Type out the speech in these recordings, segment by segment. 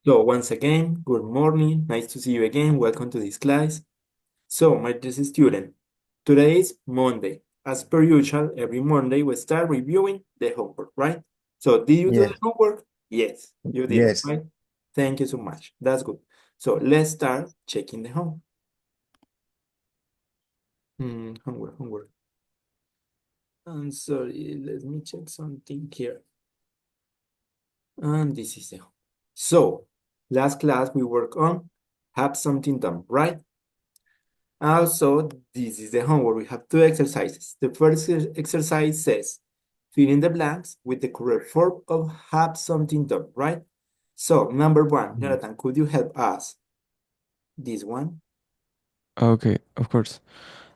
So once again, good morning. Nice to see you again. Welcome to this class. So my dear student, today is Monday. As per usual, every Monday we start reviewing the homework, right? So did you do the Yes, homework? Yes, you did it, yes. right? Thank you so much. That's good. So let's start checking the home. Homework. I'm sorry, let me check something here. And this is the home. So last class we work on have something done, right? Also, this is the homework. We have two exercises. The first exercise says, fill in the blanks with the correct form of have something done, right? So, number one, Mm. Jonathan, could you help us? This one. Okay, of course.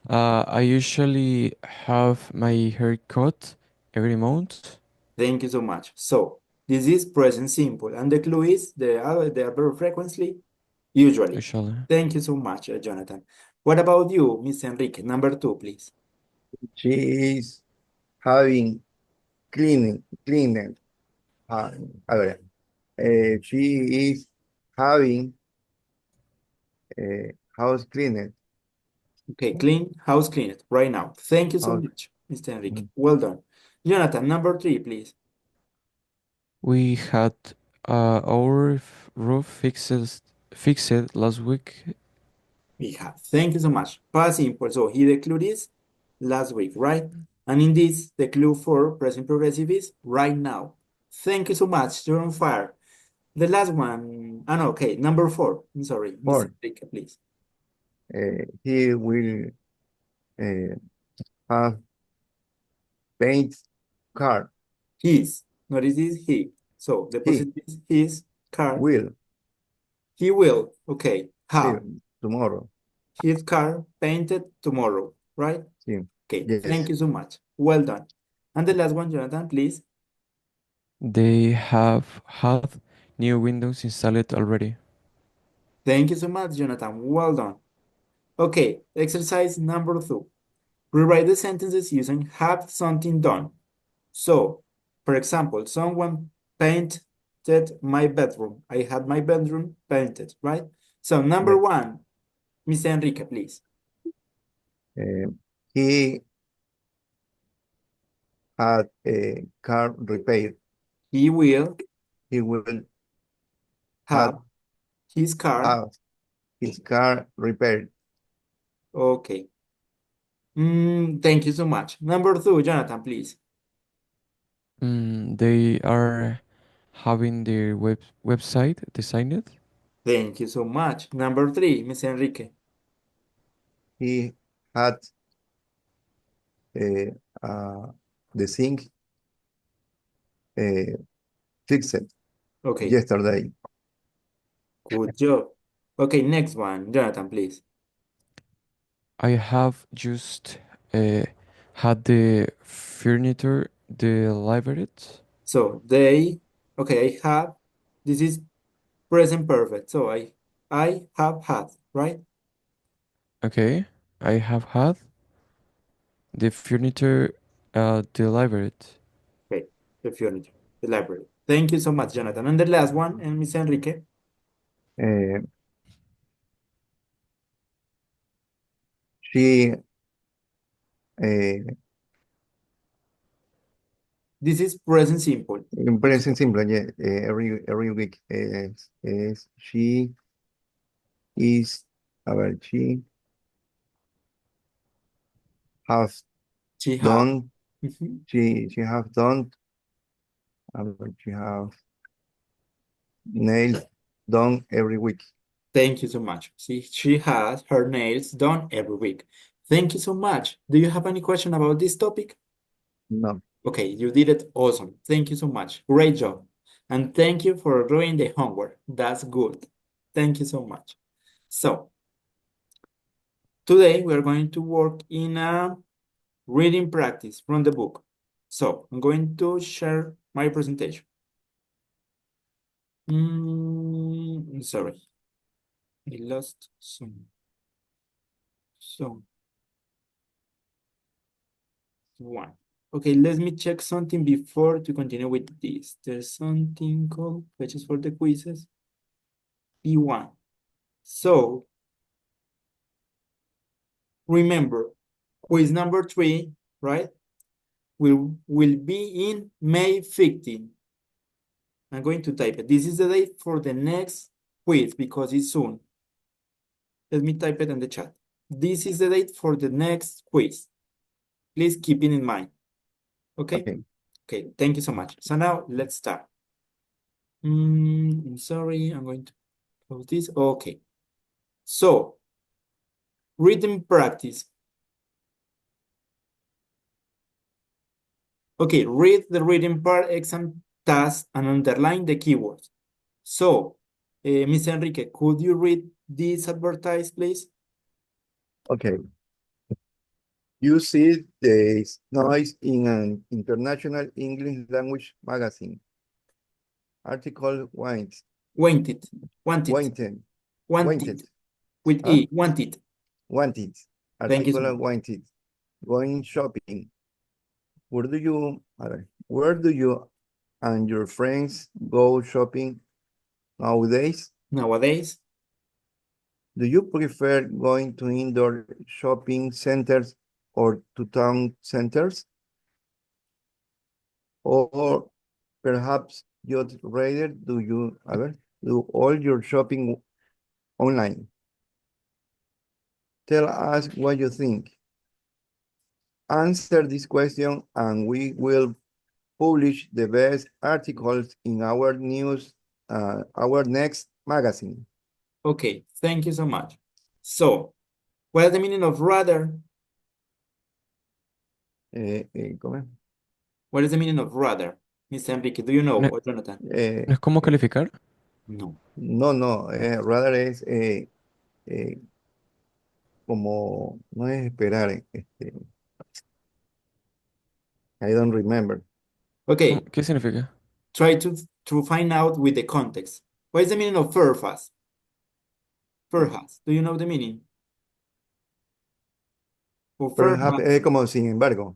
I usually have my hair cut every month. Thank you so much. So, this is present simple, and the clue is the verb frequently, usually. Usually, Thank you so much, Jonathan. What about you, Miss Enrique? Number two, please. She is having cleaning. A ver, she is having house cleaning. Okay, clean, house cleaned right now. Thank you so House, much, Mr. Enrique. mm. Well done. Jonathan, number three, please. we had our roof fixed last week. We have. Thank you so much. Past simple. So he the clue is last week, right? And in this, the clue for present progressive is right now. Thank you so much. You're on fire. The last one. Ah, no, okay. Number four. I'm sorry, Mr. Or Enrique, please. he will uh, have paint car. His. Notice this he. So the He positive is his car. will He will. Okay. see How? tomorrow. His car painted tomorrow, right? See. Okay, thank Yes. you so much. Well done. And the last one, Jonathan, please. They have had new windows installed already. Thank you so much, Jonathan. Well done. Okay, exercise number two. Rewrite the sentences using have something done. So, for example, someone painted my bedroom. I had my bedroom painted, right? So, number Yes. one, Miss Enrique, please. Uh, he had a car repaired. He will He will have have his car. have his car repaired. Okay. Thank you so much. Number two, Jonathan, please. They are having their website designed. Thank you so much. Number three, Miss Enrique. He had uh, uh, the sink uh, fixed Okay, yesterday. good job. Okay, next one, Jonathan, please. I have just uh, had the furniture delivered. So okay, I have, this is present perfect. So I have had, right? Okay, I have had the furniture delivered. Okay, the furniture, the library. Thank you so much, Jonathan. And the last one, and Miss Enrique. Uh, she This is present simple. in present simple, yeah, every week she is about she has She have. done Mhm. she have done she have nails done every week. Thank you so much. See, she has her nails done every week. Thank you so much. Do you have any question about this topic? No. Okay, you did it awesome. Thank you so much. Great job. And thank you for doing the homework. That's good. Thank you so much. So, today we're going to work in a reading practice from the book. So, I'm going to share my presentation. Sorry, I lost some. So, one. Okay, let me check something before to continue with this. There's something called pages for the quizzes. B1. So remember, quiz number 3, right? Will be in May 15. I'm going to type it. This is the date for the next quiz because it's soon. Let me type it in the chat. This is the date for the next quiz. Please keep it in mind. Okay? Okay. Okay, thank you so much. So now let's start. I'm sorry, I'm going to close this. Okay. So, reading practice. Okay, read the reading part exam task and underline the keywords. So, Ms. Enrique, could you read this advertise, please? Okay. You see the noise in an international English language magazine. Article wanted. Wanted. Wanted. Wanted. With Huh? E, wanted. Wanted. Thank you so Article much. wanted. Going shopping. Where do you and your friends go shopping nowadays? Nowadays, Do you prefer going to indoor shopping centers or to town centers? Or perhaps you'd rather do all your shopping online? Tell us what you think. Answer this question and we will publish the best articles in our our next magazine. okay, thank you so much. So, what is the meaning of rather? ¿Cómo es? What is the meaning of rather? Miss Enrique, do you know, No, or Jonathan? ¿no es como calificar? No. No, rather es como, no es esperar, I don't remember. Okay, ¿Qué significa? try to find out with the context. What is the meaning of perhaps? Perhaps, do you know the meaning? Or Perhaps perhaps, es como sin embargo,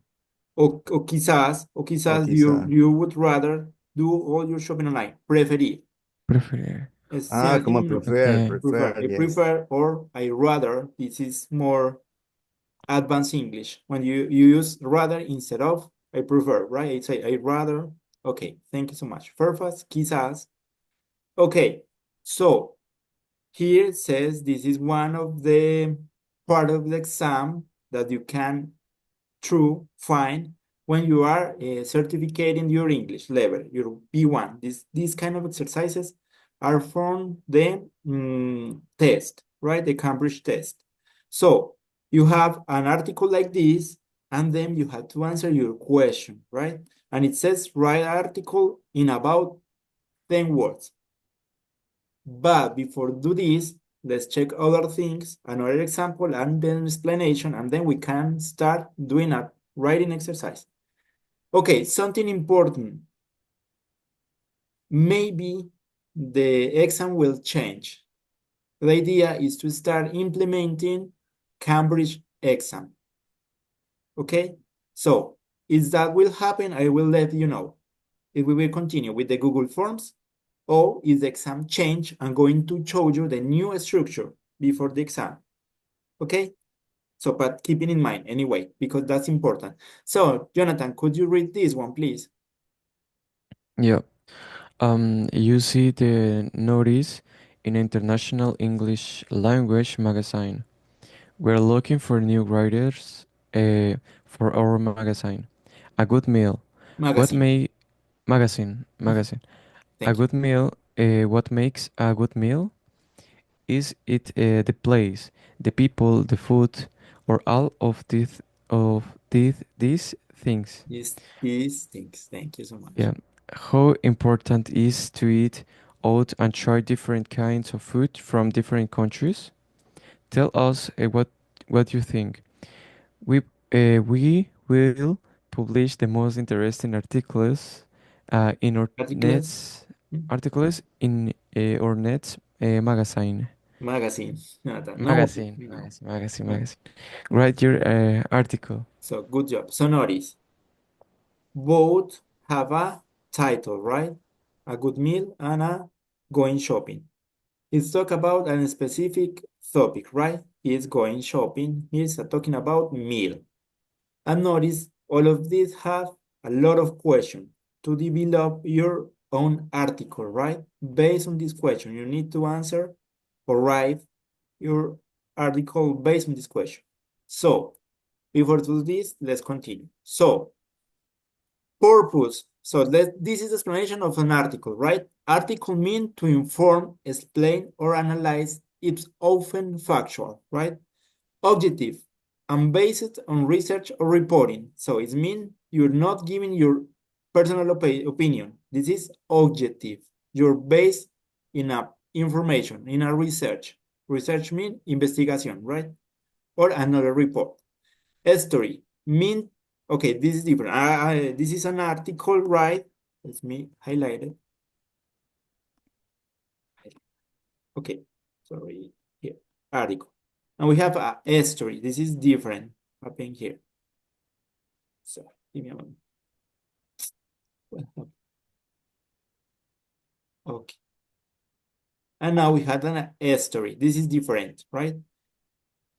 o quizás, o you, quizá. you would rather do all your shopping online. Preferir. Preferir. Es Como sinónimo. Okay. Prefer. I yes. prefer or I rather. This is more advanced English. When you use rather instead of I prefer, right? I say I rather. Okay, thank you so much. Perhaps, quizás. Okay, so here it says this is one of the part of the exam that you can find when you are certificating your English level, your B1. These kind of exercises are from the test, right? The Cambridge test. So you have an article like this, and then you have to answer your question, right? And it says write article in about 10 words. But before do this, let's check other things, another example, and then explanation, and then we can start doing a writing exercise. Okay, something important. Maybe the exam will change. The idea is to start implementing Cambridge exam. Okay, so if that will happen, I will let you know. If we will continue with the Google Forms, or is the exam change, I'm going to show you the new structure before the exam. Okay? So, but keep it in mind anyway, because that's important. So, Jonathan, could you read this one, please? Yeah. You see the notice in International English Language Magazine. We're looking for new writers for our magazine. A good meal. What Magazine. may magazine. A Thank you. good meal. What makes a good meal? Is it the place, the people, the food, or all of these things? These things. Thank you so much. Yeah. How important is to eat out and try different kinds of food from different countries? Tell us what you think. We will publish the most interesting articles in our Articles. nets articles in our nets magazine. Magazine. Jonathan. No, Magazine, no. magazine. Write your article. So, good job. So, notice. Both have a title, right? A good meal and a going shopping. It's talk about a specific topic, right? It's going shopping. He's talking about meal. And notice all of these have a lot of questions to develop your own article, right? Based on this question, you need to answer or write your article based on this question. So, before to do this, let's continue. So, purpose. So this is the explanation of an article, right? Article mean to inform, explain, or analyze. It's often factual, right? Objective and based on research or reporting. So it means you're not giving your personal opinion. This is objective. You're based in a information, in a research. Research means investigation, right? Or another report. Story mean, okay, this is different. This is an article, right? Let me highlight it. Okay, sorry, here, article. And we have a story. This is different happening here. So give me a moment. Okay. And now we have a story. This is different, right?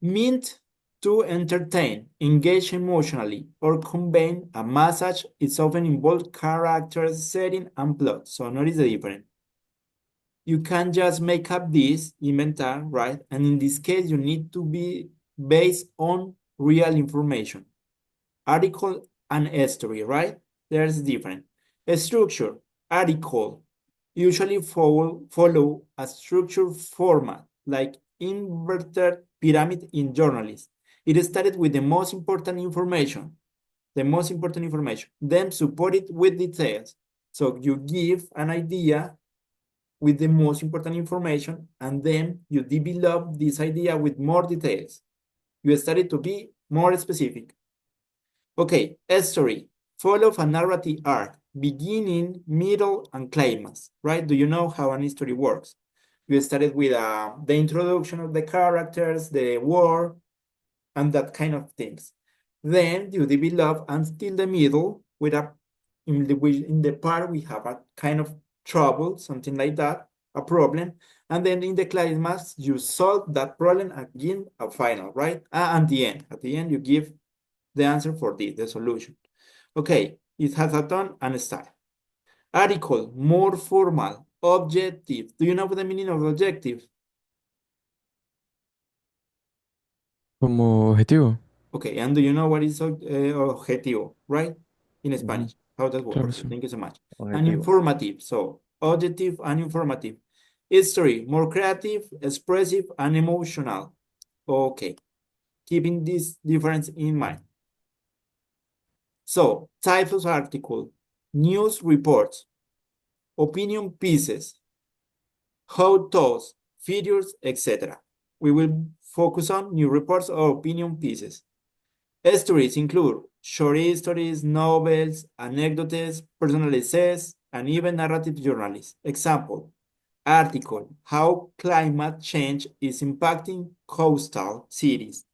Meant to entertain, engage emotionally, or convey a message. It's often involved characters, setting, and plot. So notice the difference. You can't just make up this inventar, right? And in this case, you need to be based on real information. Article and story, right? There's different. A structure, article, usually follow a structured format, like inverted pyramid in journalism. It started with the most important information, then support it with details. So you give an idea with the most important information, and then you develop this idea with more details. You started to be more specific. Okay, a story. Follow a narrative arc, beginning, middle, and climax, right? Do you know how an history works? You started with the introduction of the characters, the war, and that kind of things. Then you develop until the middle with in the part we have a kind of trouble, something like that, a problem. And then in the climax, you solve that problem again, a final, right? At the end, you give the answer for this, the solution. Okay, it has a tone and a style. Article, more formal, objective. Do you know what the meaning of objective? Como objetivo. Okay, and do you know what is objetivo, right? In Spanish, how that works. Claro, Okay, sí. thank you so much. And Objetivo. informative, so objective and informative. History, more creative, expressive, and emotional. Okay, keeping this difference in mind. So, types of article, news reports, opinion pieces, how-tos, videos, etc. We will focus on new reports or opinion pieces. Stories include short stories, novels, anecdotes, personal essays, and even narrative journalism. Example, article, how climate change is impacting coastal cities.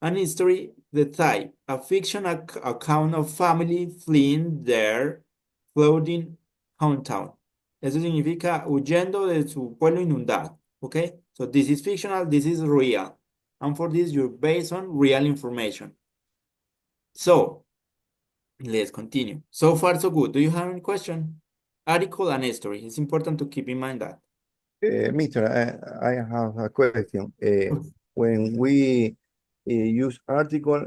An history, the type, a fiction account of family fleeing their flooding hometown. Eso significa huyendo de su pueblo inundado, okay? So this is fictional, this is real. And for this, you're based on real information. So, let's continue. So far, so good. Do you have any question? Article and story. It's important to keep in mind that. Mister, I have a question. When we use article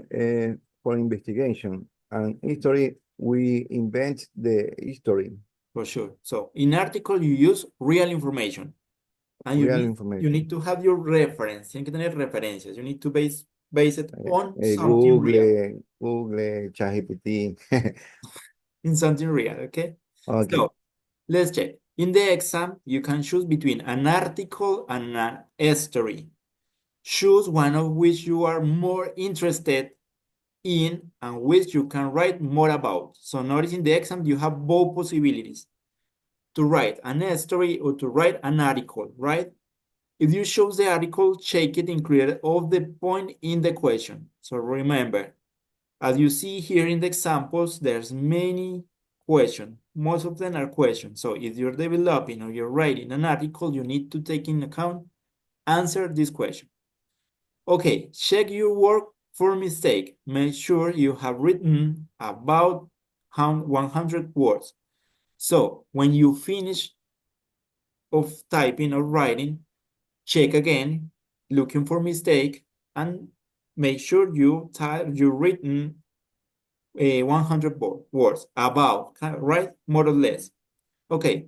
for investigation and history, we invent the history, For sure. So in article, you use real information. And real you information. need to have your reference. Tienen que tener referencias. You need to base it on something Google, real. Google, ChatGPT. In something real, okay? Okay. So let's check. In the exam, you can choose between an article and a story. Choose one of which you are more interested in and which you can write more about. So notice in the exam, you have both possibilities to write an story or to write an article, right? If you choose the article, check it included of the point in the question. So remember, as you see here in the examples, there's many question. Most of them are questions. So if you're developing or you're writing an article, you need to take in account, answer this question. Okay, check your work for mistake. Make sure you have written about 100 words. So when you finish of typing or writing, check again, looking for mistake, and make sure you written 100 words about, right? More or less. Okay.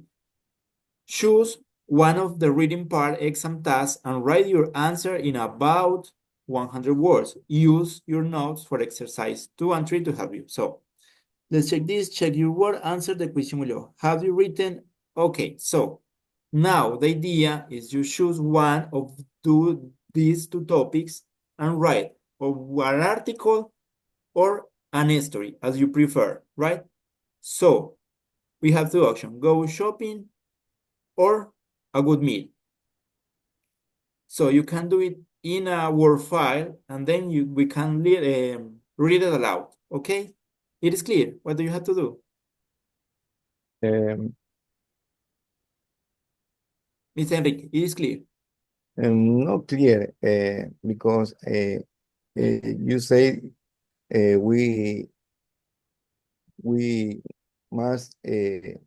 Choose one of the reading part exam tasks and write your answer in about 100 words. Use your notes for exercise 2 and 3 to help you. So let's check this. Check your word. Answer the question below. Have you written? Okay, so now the idea is you choose one of these two topics and write or an article or an story as you prefer, right? So we have two options, go shopping or a good meal. So you can do it in a Word file and then we can read it aloud, okay? It is clear. What do you have to do? Mr. Enrique, it is clear. Not clear because you say we must do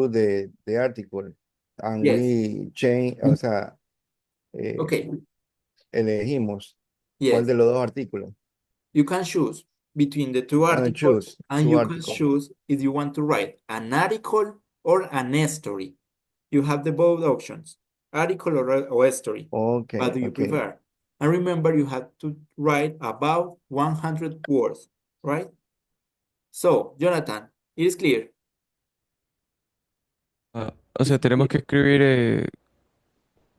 the article and Yes. we change, o sea, Okay, elegimos yes. cuál de los dos artículos. You can choose between the two articles Choose and two you articles. can choose if you want to write an article or an story. You have the both options, article or story. Okay, What do you okay. prefer? And remember, you have to write about 100 words, right? So, Jonathan, it is clear. O sea, tenemos que escribir,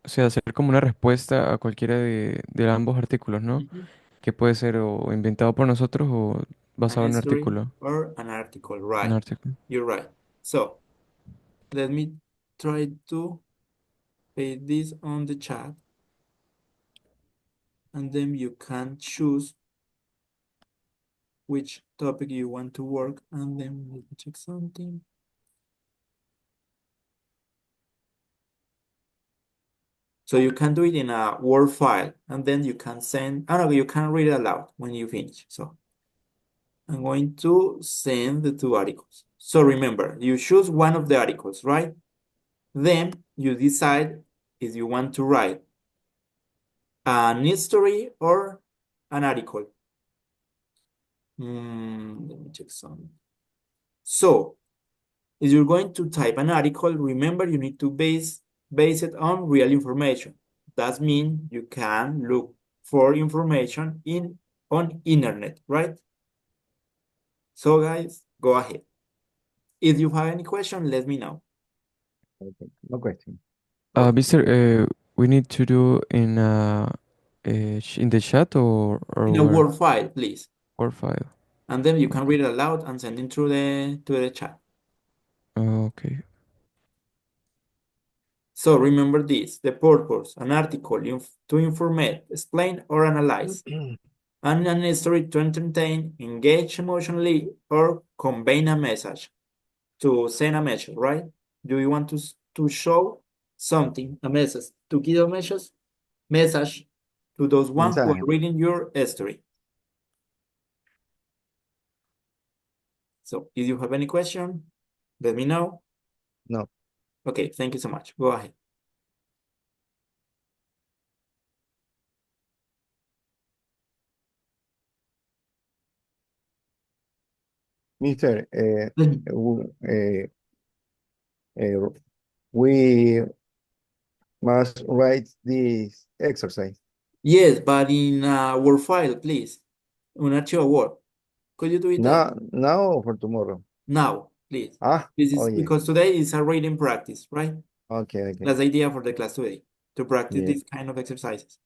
o sea, hacer como una respuesta a cualquiera de ambos artículos, ¿no? Mhm. Que puede ser o inventado por nosotros o basado An en un story artículo. or an article, Un right? artículo. You're right. So, let me try to paste this on the chat. And then you can choose which topic you want to work. And then let me check something. So you can do it in a Word file and then you can send, oh no, you can read it aloud when you finish. So I'm going to send the two articles. So remember, you choose one of the articles, right? Then you decide if you want to write an history or an article. Let me check some. So if you're going to type an article, remember you need to base it on real information. That means you can look for information on internet, right? So guys, go ahead. If you have any question, let me know. Okay. No question. Mister, we need to do in in the chat or In a where? Word file, please. Word file. And then you can read it aloud and send it through the chat. Okay. So remember this, the purpose, an article to inform, explain, or analyze. And an story to entertain, engage emotionally, or convey a message. To send a message, right? Do you want to show something, a message, to give a message to those ones who Mensaje. are reading your story? So if you have any question, let me know. No. Okay, thank you so much. Go ahead. Mister, we must write this exercise. Yes, but in a Word file, please. Un archivo Word. Could you do it Now or for tomorrow? now, please? This is yeah. because today is a reading practice, right? Okay. That's the idea for the class today, to practice Yeah. these kind of exercises.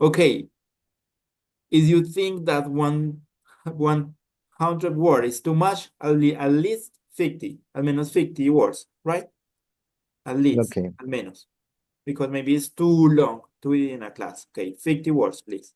Okay, if you think that 100 words is too much, at least 50, al menos 50 words, right? At least, Okay. al menos. Because maybe it's too long to read in a class. Okay, 50 words, please.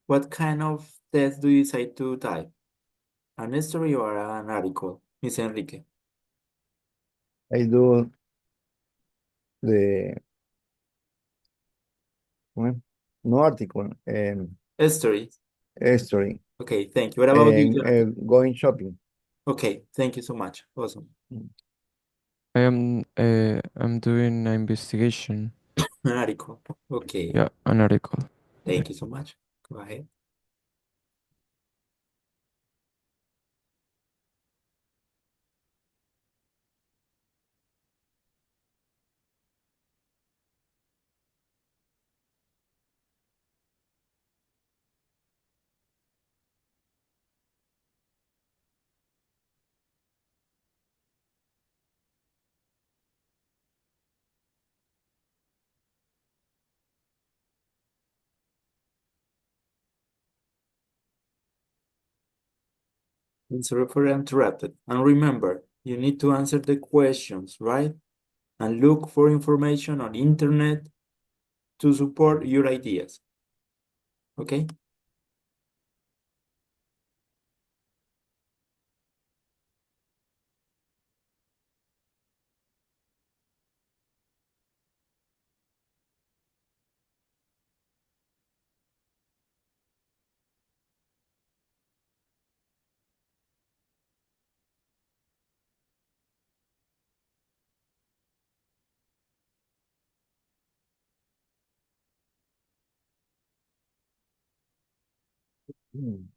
What kind of test do you decide to type? An story or an article, Miss Enrique? I do the well, no article A story. story Okay, thank you. What about you, and Jonathan? going shopping. Okay, thank you so much. Awesome. I'm doing an investigation. An article. Okay, Yeah, an article. thank you so much. Go ahead. I'm sorry for interrupted. And remember, you need to answer the questions, right? And look for information on internet to support your ideas. Okay? Mm.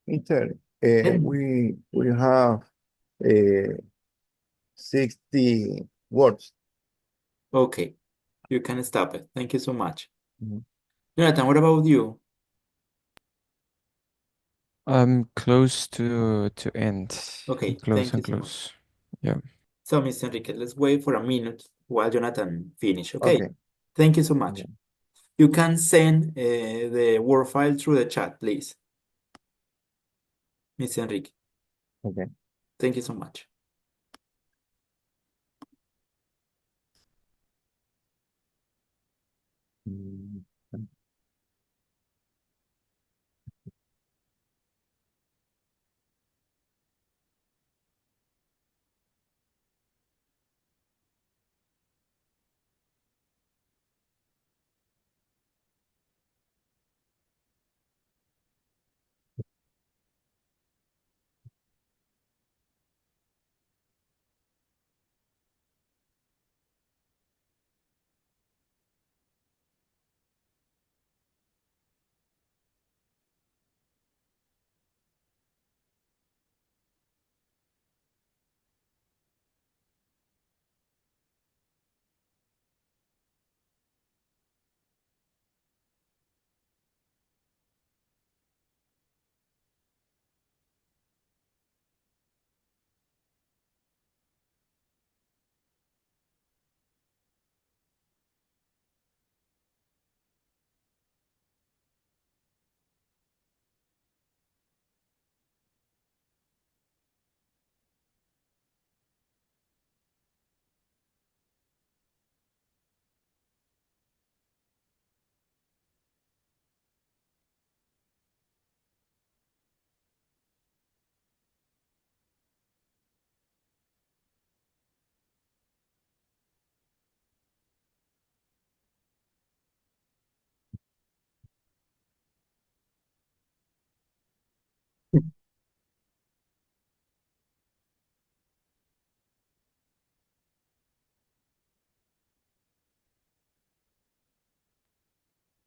Mister, And- we have 60 words. Okay, you can stop it. Thank you so much. Mhm. Jonathan, what about you? I'm close to end. Okay, Close thank you and so much. close. Yeah. So, Mr. Enrique, let's wait for a minute while Jonathan finish. Okay, Okay. thank you so much. Okay. You can send the Word file through the chat, please, Mr. Enrique. Okay. Thank you so much. Mm.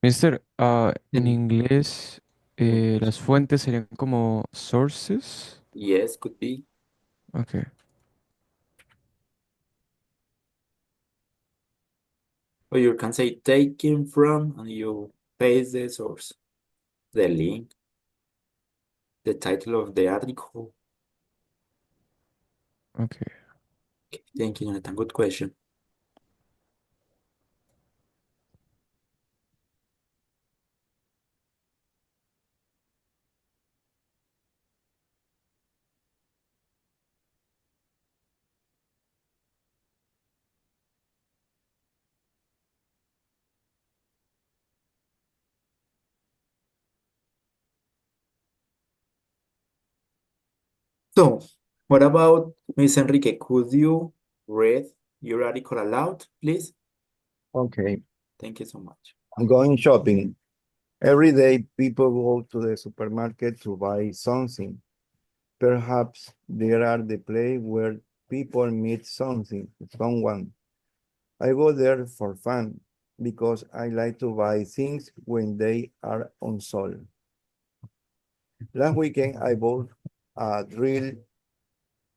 Mister, en Mm, inglés las fuentes serían como sources. yes, could be. Okay. Or you can say taken from and you paste the source, the link, the title of the article. Okay. Okay, thank you, Jonathan. Good question. So, what about Miss Enrique? Could you read your article aloud, please? Okay. Thank you so much. I'm going shopping. Every day, people go to the supermarket to buy something. Perhaps there are the place where people meet someone. I go there for fun because I like to buy things when they are on sale. Last weekend, I bought a drill.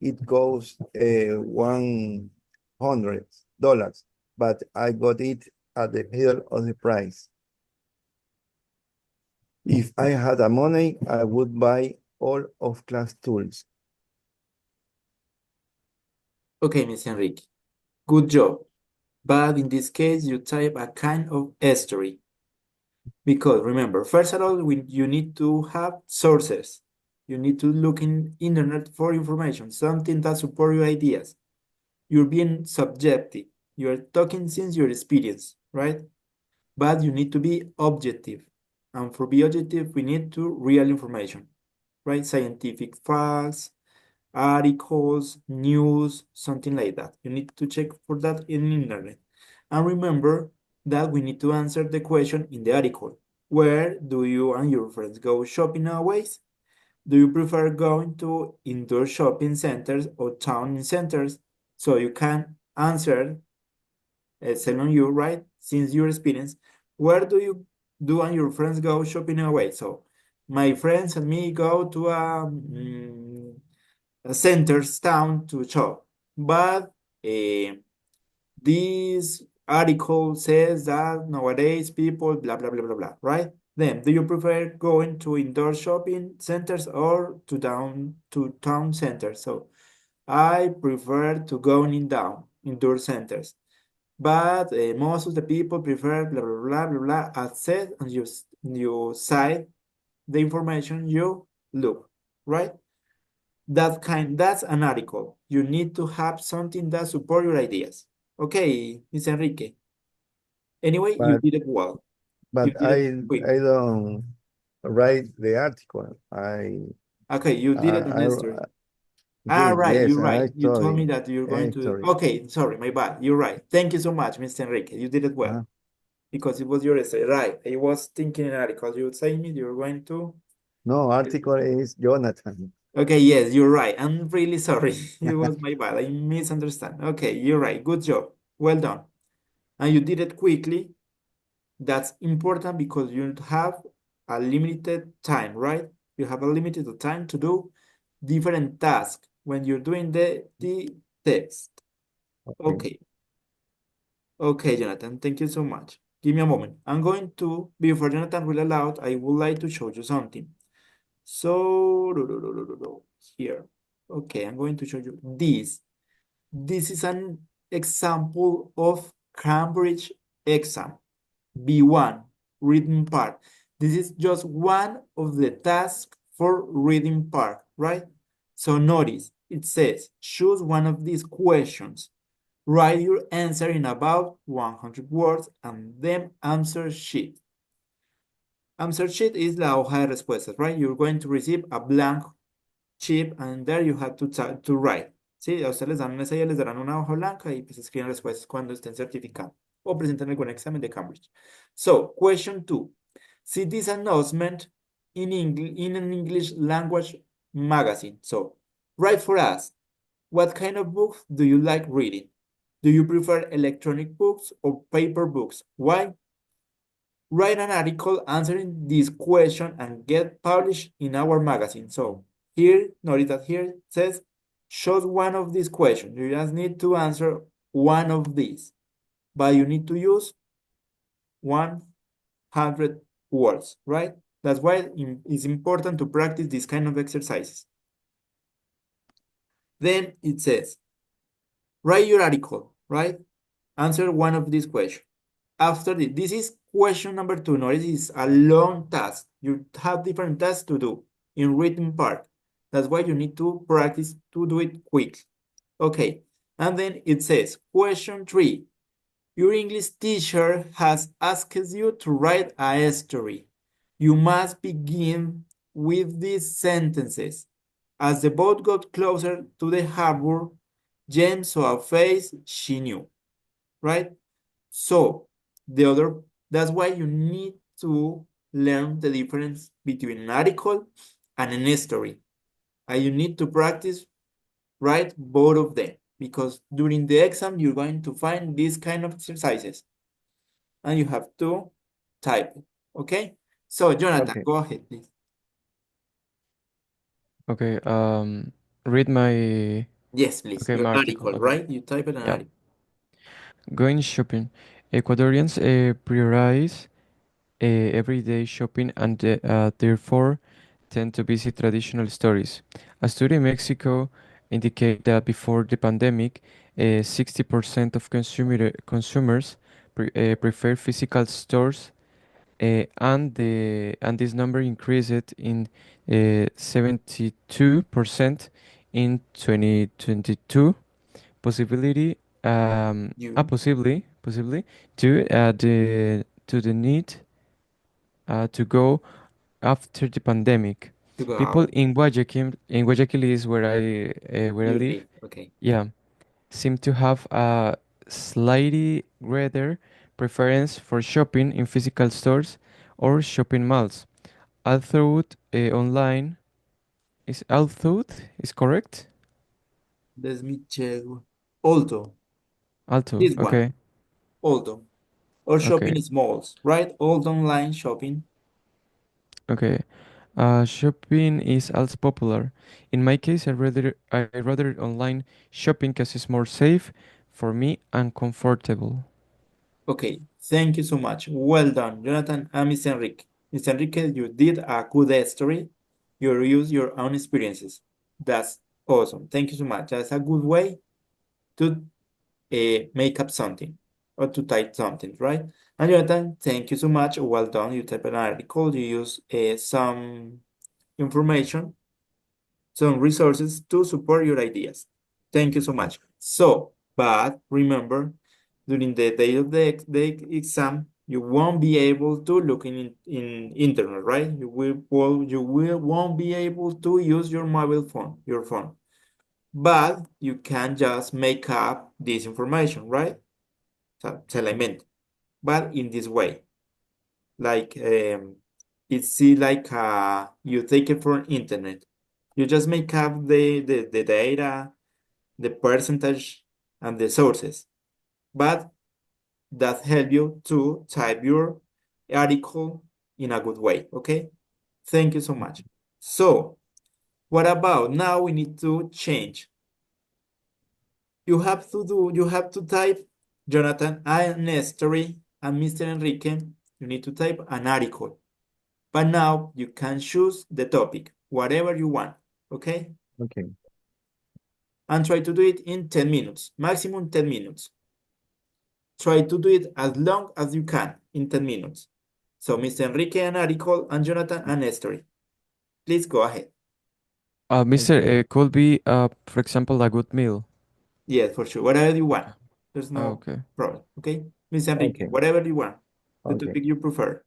It cost $100, but I got it at the middle of the price. If I had the money, I would buy all of class tools. Okay, Miss Enrique. Good job. But in this case, you type a kind of history. Because remember, first of all, you need to have sources. You need to look in internet for information, something that support your ideas. You're being subjective. You're talking since your experience, right? But you need to be objective. And for be objective, we need to real information, right? Scientific facts, articles, news, something like that. You need to check for that in internet. And remember that we need to answer the question in the article. Where do you and your friends go shopping nowadays? Do you prefer going to indoor shopping centers or town centers? So you can answer, selling you, right? Since your experience, where do you do and your friends go shopping away? So my friends and me go to a centers town to shop. But this article says that nowadays people blah blah blah blah blah, right? Then, do you prefer going to indoor shopping centers or to town centers? So, I prefer to go in down indoor centers, but most of the people prefer blah blah blah blah blah. As said, and you cite the information you look, right? That's an article. You need to have something that support your ideas. Okay, Miss Enrique. Anyway, you But did it well. You but did it quick. I don't write the article. Okay, you did it on I history. Ah, right, yes, you're I right. You told me study that you're going to. history. Okay, sorry, my bad. You're right. Thank you so much, Mr. Enrique. You did it well Uh, because it was your essay. Right. I was thinking an article. You were saying me you're going to. no, article is Jonathan. Okay, yes, you're right. I'm really sorry. It was my bad. I misunderstand. Okay, you're right. Good job. Well done. And you did it quickly. That's important because you have a limited time, right? You have a limited time to do different tasks when you're doing the test. Okay. Okay. Okay, Jonathan, thank you so much. Give me a moment. I'm going to, before Jonathan will allow, I would like to show you something. So, here. Okay, I'm going to show you this. This is an example of Cambridge exam, B1, reading part. This is just one of the tasks for reading part, right? So notice, it says, choose one of these questions. Write your answer in about 100 words and then answer sheet. Answer sheet is la hoja de respuestas, right? You're going to receive a blank sheet and there you have to write. Sí, a ustedes les dan esa les darán una hoja blanca y pues escriben respuestas cuando estén certificados o presenten algún examen de Cambridge. So, question 2. See this announcement in an English language magazine. So, write for us. What kind of books do you like reading? Do you prefer electronic books or paper books? Why? Write an article answering this question and get published in our magazine. So here, notice that here it says, choose one of these questions. You just need to answer one of these, but you need to use 100 words, right? That's why it's important to practice this kind of exercises. Then it says, write your article, right? Answer one of these questions. After this is question number 2. Notice it's a long task. You have different tasks to do in written part. That's why you need to practice to do it quick. Okay, and then it says question 3. Your English teacher has asked you to write a story. You must begin with these sentences. As the boat got closer to the harbor, James saw a face she knew, right? So that's why you need to learn the difference between an article and an story. And you need to practice, write both of them because during the exam, you're going to find these kind of exercises and you have to type it, okay? So Jonathan, Okay. go ahead, please. Okay, read my Yes, please, okay, your my article. article, Okay, right? You type it an yeah. article. Going shopping. Ecuadorians prioritize everyday shopping and therefore tend to visit traditional stores. A study in Mexico indicated that before the pandemic, 60% of consumers prefer physical stores, and this number increased in 72% in 2022. Possibility, You, possibly to the need to go after the pandemic. To go People out. in Guayaquil is where I You live. live. Okay. Yeah, seem to have a slightly greater preference for shopping in physical stores or shopping malls. Although although is correct? Let me check. Although. Although, This one. okay, Although. Or shopping okay, is malls, right? Old online shopping. okay. Shopping is also popular. In my case, I rather online shopping because it's more safe for me and comfortable. Okay, thank you so much. Well done, Jonathan and Mr. Enrique. Mr. Enrique, you did a good story. You use your own experiences. That's awesome. Thank you so much. That's a good way to make up something or to type something, right? And Jonathan, thank you so much. Well done. You type an article, you use some information, some resources to support your ideas. Thank you so much. So, but remember, during the day of the exam, you won't be able to look in internet, right? You won't be able to use your mobile phone, your phone. But you can just make up this information, right? So, se la invento. But in this way, like it's like you take it from internet. You just make up the data, the percentage, and the sources. But that help you to type your article in a good way. Okay. Thank you so much. So what about now? We need to change. You have to type Jonathan and story and Mr. Enrique. You need to type an article. But now you can choose the topic, whatever you want. Okay. Okay. And try to do it in 10 minutes, maximum 10 minutes. Try to do it as long as you can in 10 minutes. So, Mr. Enrique and article and Jonathan and Nestory, please go ahead. Mister, Okay. could be, for example, a good meal. Yes, for sure. Whatever you want. There's no Okay. problem. Okay. Mr. Enrique, Okay. whatever you want. The Okay. topic you prefer.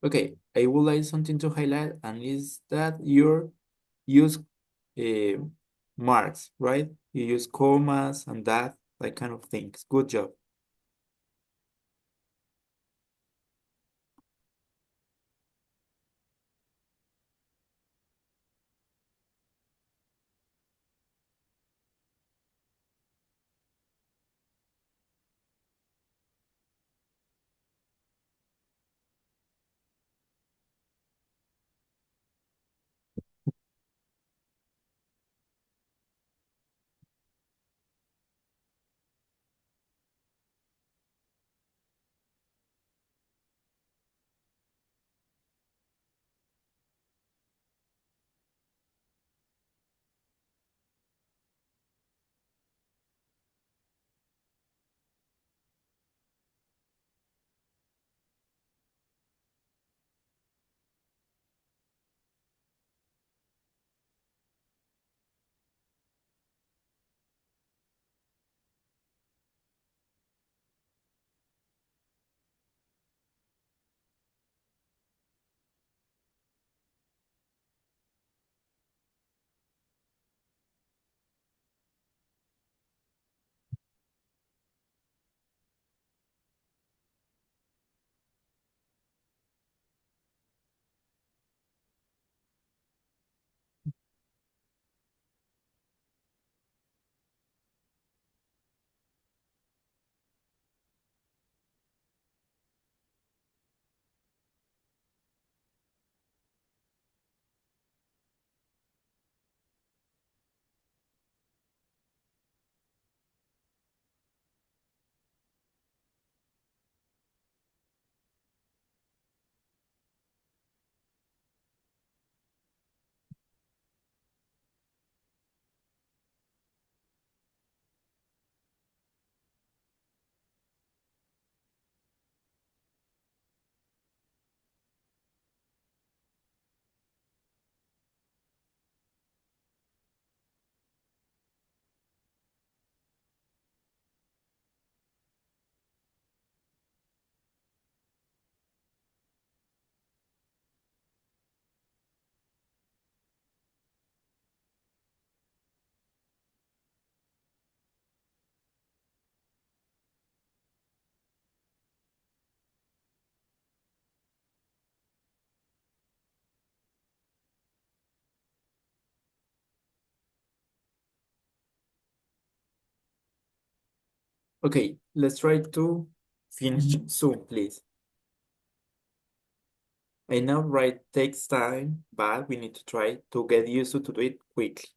Okay, I would like something to highlight, and is that you use uh, marks, right? You use commas and that kind of things. Good job. Okay, let's try to finish soon, please. I know right takes time, but we need to try to get used to do it quickly.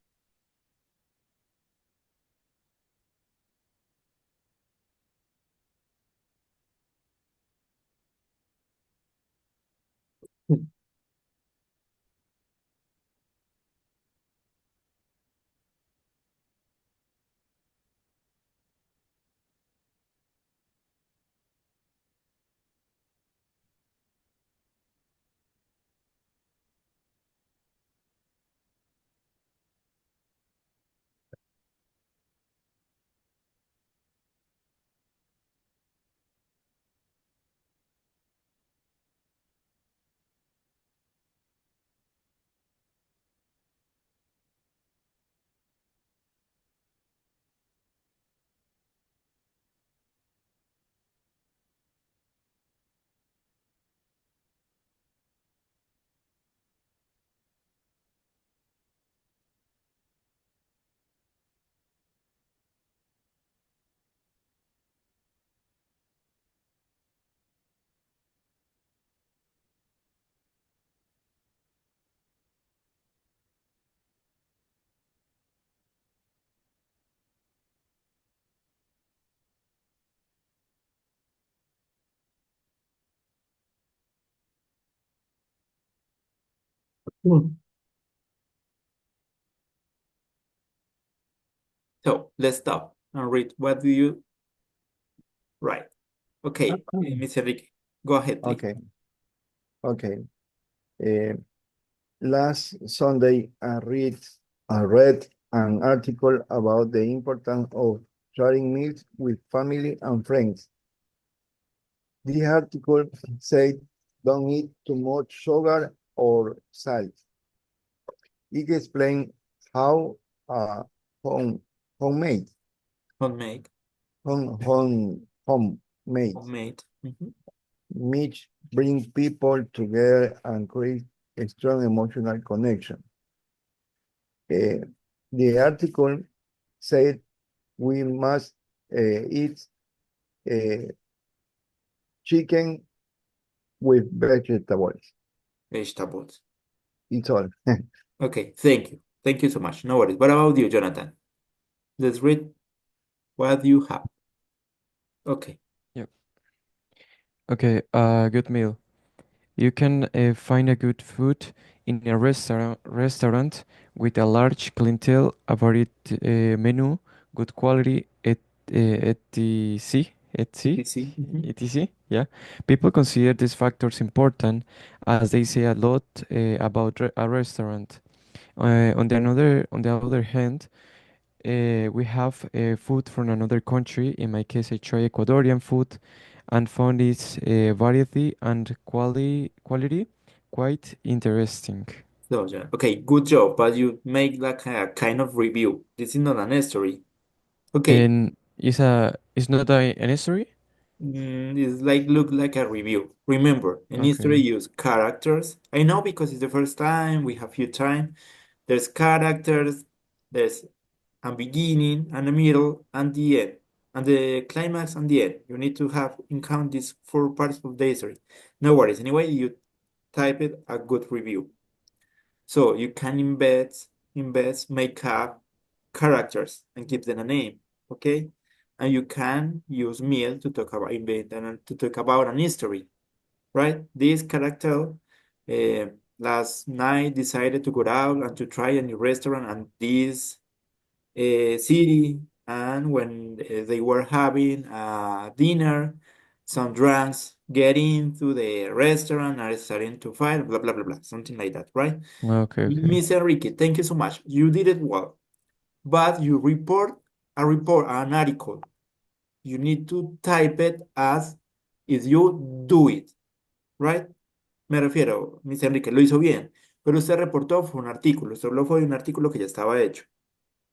Hmm. So let's stop and read. What do you write? Okay, Mr. Enrique, go ahead, please. Okay, okay. Uh, Last Sunday, I read an article about the importance of sharing meals with family and friends. The article said don't eat too much sugar or salt. It explains how home, homemade, Homemade. homemade Homemade. Mhm. meat bring people together and create a strong emotional connection. Uh, the article said we must eat uh, chicken with vegetables. Vegetables. It's all. Okay, thank you. Thank you so much. No worries. What about you, Jonathan? Let's read what you have. Okay. Yep. Okay, good meal. You can find a good food in a restaurant with a large clientele, a varied menu, good quality, etc. PC. Mhm. etc. Yeah, people consider these factors important as they say a lot about a restaurant. On the other hand, we have food from another country. In my case, I try Ecuadorian food and found its variety and quality quite interesting. So, yeah. Okay, good job. But you make like a kind of review. This is not an history. Okay. And it's not an history? It's like look like a review. Remember, in history Okay. use characters. I know because it's the first time, we have few time. There's characters, there's a beginning and a middle and the end. And the climax and the end. You need to have in count these four parts of the history. No worries. Anyway, you type it a good review. So you can make up characters and give them a name, okay? And you can use meal to talk about invent and to talk about an history, right? This character last night decided to go out and to try a new restaurant and this city, and when they were having dinner, some drunks get into the restaurant and are starting to fight, blah blah blah blah, something like that, right? Okay, okay. Miss Enrique, thank you so much. You did it well, but you an article. You need to type it as if you do it, right? Me refiero, Miss Enrique, lo hizo bien, pero usted reportó fue un artículo, usted habló fue de un artículo que ya estaba hecho.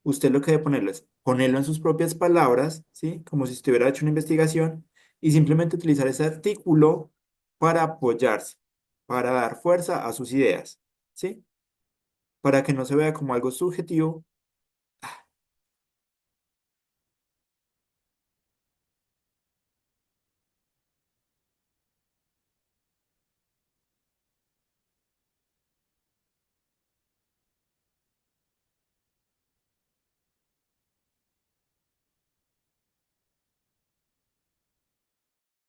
Usted lo que debe ponerlo es ponerlo en sus propias palabras, ¿sí? Como si estuviera hecho una investigación y simplemente utilizar ese artículo para apoyarse, para dar fuerza a sus ideas, ¿sí? Para que no se vea como algo subjetivo,